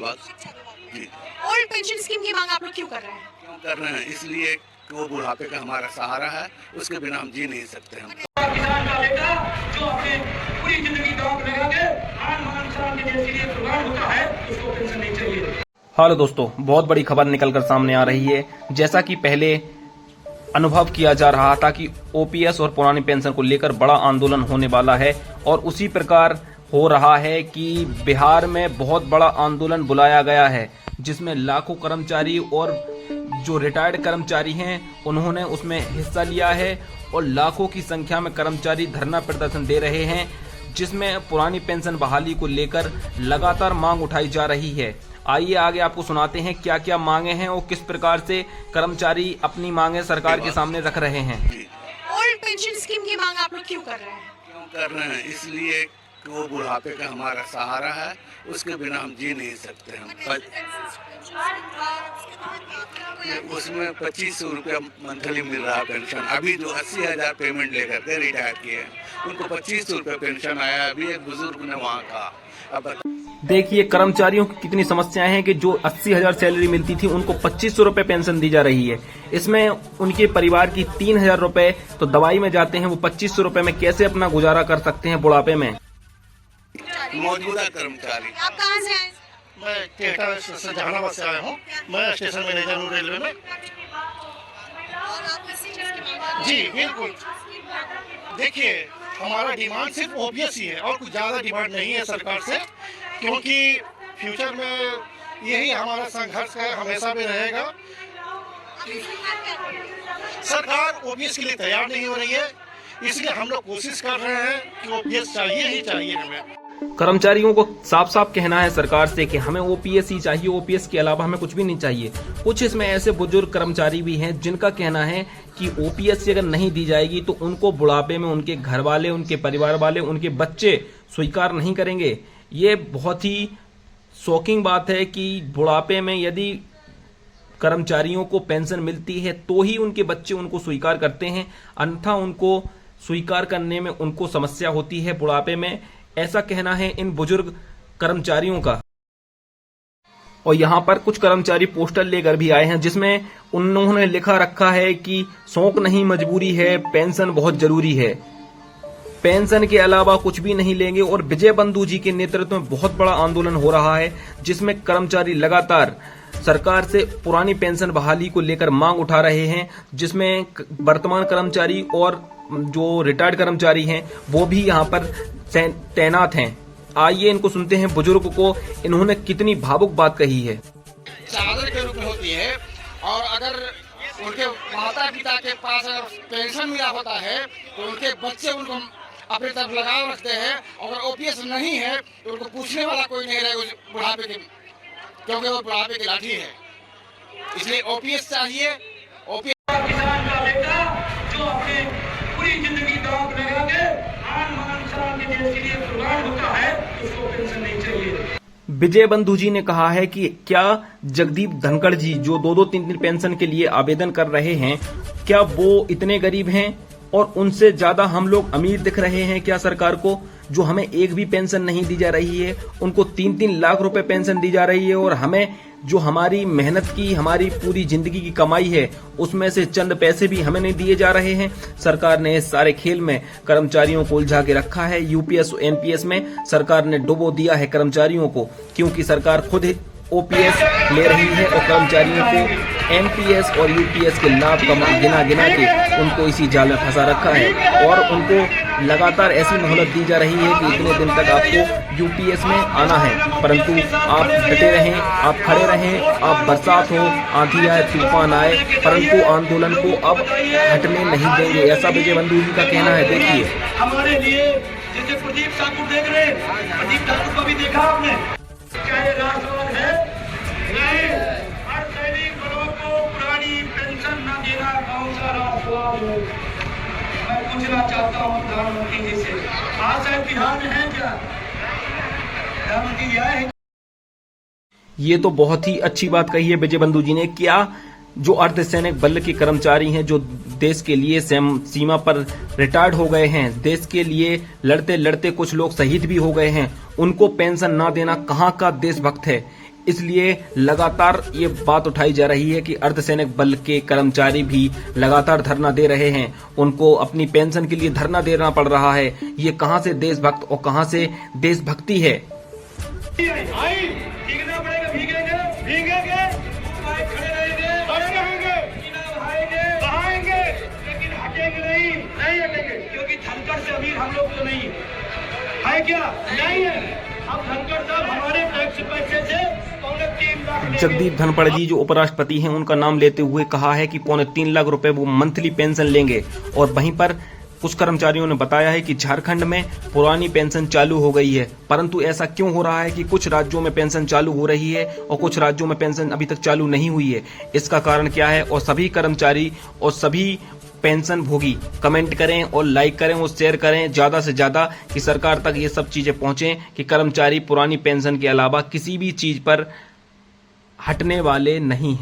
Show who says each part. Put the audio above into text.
Speaker 1: लगभग। जी,
Speaker 2: old pension scheme की मांग आप लोग क्यों कर रहे हैं?
Speaker 1: क्यों कर रहे हैं? इसलिए कि वो बुढ़ापे का हमारा सहारा है, उसके बिना हम जी नहीं सकते हम।
Speaker 3: किसान का बेटा जो अपने पूरी जिंदगी दौड़ लगा के आन मान शान के देश के लिए कुर्बान होता है, उसको पेंशन नहीं चाहिए।
Speaker 4: हेलो दोस्तों, बहुत बड़ी खबर निकलकर सामने आ रही है। जैसा कि पहले अनुभव किया जा रहा था कि ओपीएस और पुरानी पेंशन को लेकर बड़ा आंदोलन होने वाला है, और उसी प्रकार हो रहा है कि बिहार में बहुत बड़ा आंदोलन बुलाया गया है, जिसमें लाखों कर्मचारी और जो रिटायर्ड कर्मचारी हैं उन्होंने उसमें हिस्सा लिया है, और लाखों की संख्या में कर्मचारी धरना प्रदर्शन दे रहे हैं, जिसमें पुरानी पेंशन बहाली को लेकर लगातार मांग उठाई जा रही है। आइए आगे आपको सुनाते हैं क्या क्या मांगे हैं और किस प्रकार से कर्मचारी अपनी मांगे सरकार के सामने रख रहे हैं।
Speaker 2: ओल्ड पेंशन स्कीम की मांग आप लोग क्यों कर रहे हैं?
Speaker 1: क्यों कर रहे हैं? इसलिए कि वो बुढ़ापे का हमारा सहारा है, उसके बिना हम जी नहीं सकते हम। उसमें 2500 रुपया मंथली मिल रहा है पेंशन। अभी जो 80,000 पेमेंट लेकर के रिटायर किए हैं, उनको 2500 रुपया पेंशन आया। अभी एक बुजुर्ग ने वहाँ कहा। अब
Speaker 4: देखिए कर्मचारियों की कितनी समस्याएं हैं कि जो 80,000 सैलरी मिलती थी उनको 2500 रुपए पेंशन दी जा रही है। इसमें उनके परिवार की 3,000 रुपए तो दवाई में जाते हैं, वो 2500 रुपए में कैसे अपना गुजारा कर सकते हैं बुढ़ापे में।
Speaker 1: मौजूदा कर्मचारी।
Speaker 2: आप कहाँ से आए?
Speaker 5: मैं टेहटा स्टेशन जहानाबाद से आया हूँ। मैं स्टेशन मैनेजर हूँ रेलवे में।
Speaker 2: और आप इसी चीज की मांग कर रहे हैं?
Speaker 5: जी बिल्कुल। देखिए हमारा डिमांड सिर्फ ओपीएस ही है और कुछ ज़्यादा डिमांड नहीं है सरकार से, क्योंकि फ्यूचर में यही हमारा संघर्ष है, हमेशा भी रहेगा। सरकार ओपीएस के लिए तैयार नहीं हो रही है, इसलिए हम लोग कोशिश कर रहे हैं कि ओपीएस चाहिए ही चाहिए हमें।
Speaker 4: कर्मचारियों को साफ साफ कहना है सरकार से कि हमें ओपीएस ही चाहिए, ओपीएस के अलावा हमें कुछ भी नहीं चाहिए। कुछ इसमें ऐसे बुजुर्ग कर्मचारी भी हैं जिनका कहना है कि ओपीएस अगर नहीं दी जाएगी तो उनको बुढ़ापे में उनके घर वाले, उनके परिवार वाले, उनके बच्चे स्वीकार नहीं करेंगे। ये बहुत ही शॉकिंग बात है कि बुढ़ापे में यदि कर्मचारियों को पेंशन मिलती है तो ही उनके बच्चे उनको स्वीकार करते हैं, अन्यथा उनको स्वीकार करने में उनको समस्या होती है बुढ़ापे में। ऐसा कहना है इन बुजुर्ग कर्मचारियों का। और यहाँ पर कुछ कर्मचारी पोस्टर लेकर भी आए हैं, जिसमें उन्होंने लिखा रखा है कि शौक नहीं मजबूरी है, पेंशन बहुत जरूरी है, पेंशन के अलावा कुछ भी नहीं लेंगे। और विजय बंधु जी के नेतृत्व में बहुत बड़ा आंदोलन हो रहा है, जिसमें कर्मचारी लगातार सरकार से पुरानी पेंशन बहाली को लेकर मांग उठा रहे हैं, जिसमें वर्तमान कर्मचारी और जो रिटायर्ड कर्मचारी हैं वो भी यहाँ पर तैनात हैं। आइए इनको सुनते हैं, बुजुर्ग को इन्होंने कितनी भावुक बात कही है।
Speaker 5: चादर के रूप में होती है, और अगर उनके माता पिता के पास पेंशन मिला होता है तो उनके बच्चे उनको अपनी तरफ लगाव रखते हैं। अगर ओपीएस नहीं है तो उनको पूछने वाला कोई नहीं रहेगा बुढ़ापे के, क्योंकि वो बुढ़ापे की लाठी है। इसलिए ओपीएस चाहिए। ओपीएस
Speaker 3: किसान का बेटा जो अपने पूरी जिंदगी दौड़ लगा के आन मान शान के देश के लिए कुर्बान होता है, उसको पेंशन नहीं चाहिए।
Speaker 4: विजय बंधु जी ने कहा है कि क्या जगदीप धनखड़ जी जो 2-3 पेंशन के लिए आवेदन कर रहे हैं, क्या वो इतने गरीब हैं और उनसे ज्यादा हम लोग अमीर दिख रहे हैं क्या सरकार को, जो हमें एक भी पेंशन नहीं दी जा रही है? उनको 3-3 लाख रुपए पेंशन दी जा रही है, और हमें जो हमारी मेहनत की, हमारी पूरी जिंदगी की कमाई है, उसमें से चंद पैसे भी हमें नहीं दिए जा रहे हैं। सरकार ने इस सारे खेल में कर्मचारियों को उलझा के रखा है। यूपीएस एनपीएस में सरकार ने डुबो दिया है कर्मचारियों को, क्योंकि सरकार खुद ओपीएस ले रही है और कर्मचारियों को एनपीएस और यूपीएस के लाभ गिना गिना के उनको इसी जाल में फंसा रखा है, और उनको लगातार ऐसी मोहलत दी जा रही है कि इतने दिन तक आपको यूपीएस में आना है, परंतु आप डटे रहें, आप खड़े रहें, आप बरसात हो, आंधी आए, तूफान आए, परंतु आंदोलन को अब हटने नहीं देंगे, ऐसा विजय बंधु जी का कहना है। देखिए
Speaker 3: हमारे लिए जैसे प्रदीप ठाकुर देख रहे हैं, प्रदीप ठाकुर को भी देखा आपने, चाहे राष्ट्रवाद है नहीं, हर सैनिक बलों को पुरानी पेंशन न देना कौन सा राष्ट्रवाद है? मैं पूछना चाहता हूँ प्रधानमंत्री जी से, आज शायद बिहार में है क्या? प्रधानमंत्री जी आए हैं?
Speaker 4: ये तो बहुत ही अच्छी बात कही है विजय बंधु जी ने। क्या जो अर्धसैनिक बल के कर्मचारी हैं, जो देश के लिए सीमा पर रिटायर्ड हो गए हैं, देश के लिए लड़ते लड़ते कुछ लोग शहीद भी हो गए हैं, उनको पेंशन ना देना कहाँ का देशभक्त है? इसलिए लगातार ये बात उठाई जा रही है कि अर्धसैनिक बल के कर्मचारी भी लगातार धरना दे रहे हैं, उनको अपनी पेंशन के लिए धरना देना पड़ रहा है। ये कहां से देशभक्त और कहां से देशभक्ति है।
Speaker 3: भीगना पड़ेगा, भीगेंगे, खड़े रहेंगे, बहाएंगे, लेकिन हटेंगे नहीं हटेंगे, क्योंकि धनकर से अमीर हम लोग तो नहीं है क्या? नहीं है। अब धनकर साहब हमारे टैक्स पैसे से 3 लाख
Speaker 4: जगदीप धनखड़ जी जो उपराष्ट्रपति हैं, उनका नाम लेते हुए कहा है कि 3.25 लाख रुपए वो मंथली पेंशन लेंगे। और वहीं पर कुछ कर्मचारियों ने बताया है कि झारखंड में पुरानी पेंशन चालू हो गई है, परंतु ऐसा क्यों हो रहा है कि कुछ राज्यों में पेंशन चालू हो रही है और कुछ राज्यों में पेंशन अभी तक चालू नहीं हुई है? इसका कारण क्या है? और सभी कर्मचारी और सभी पेंशन भोगी कमेंट करें और लाइक करें और शेयर करें ज्यादा से ज्यादा कि सरकार तक ये सब चीजें पहुंचें कि कर्मचारी पुरानी पेंशन के अलावा किसी भी चीज पर हटने वाले नहीं हैं।